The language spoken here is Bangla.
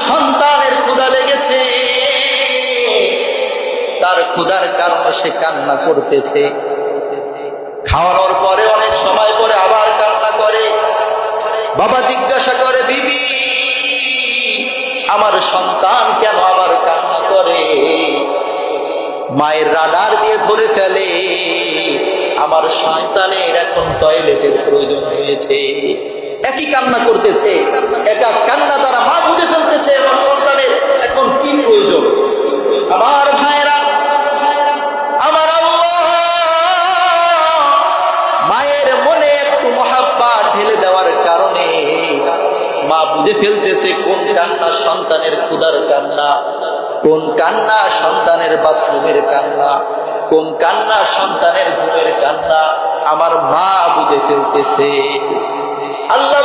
সন্তানের ক্ষুধা লেগেছে, তার ক্ষুধার কারণে সে কান্না করতেছে। খাওয়ানোর পরে অনেক সময় পরে আবার কান্না করে। বাবা জিজ্ঞাসা করে, বিবি আমার সন্তান কেন আবার কান্না করে? মায়ের রাডার দিয়ে ধরে ফেলে, আমার সন্তানের এখন টয়লেটের প্রয়োজন হয়েছে। একই কান্না করতেছে, একা কান্না দ্বারা মা বুঝে ফেলতেছে আমার সন্তানের এখন কি প্রয়োজন। আমার ভাইরা, আমার আল্লাহ মায়ের মনে একটু মহাব্বত ঢেলে দেওয়ার কারণে মা বুঝে ফেলতেছে কোন কান্না সন্তানের ক্ষুধার কান্না, কোন কান্না সন্তানের বাথরুমের কান্না, কোন কান্না সন্তানের ঘুমের কান্না। আমার মা বুঝে ফেলতেছে। আল্লাহ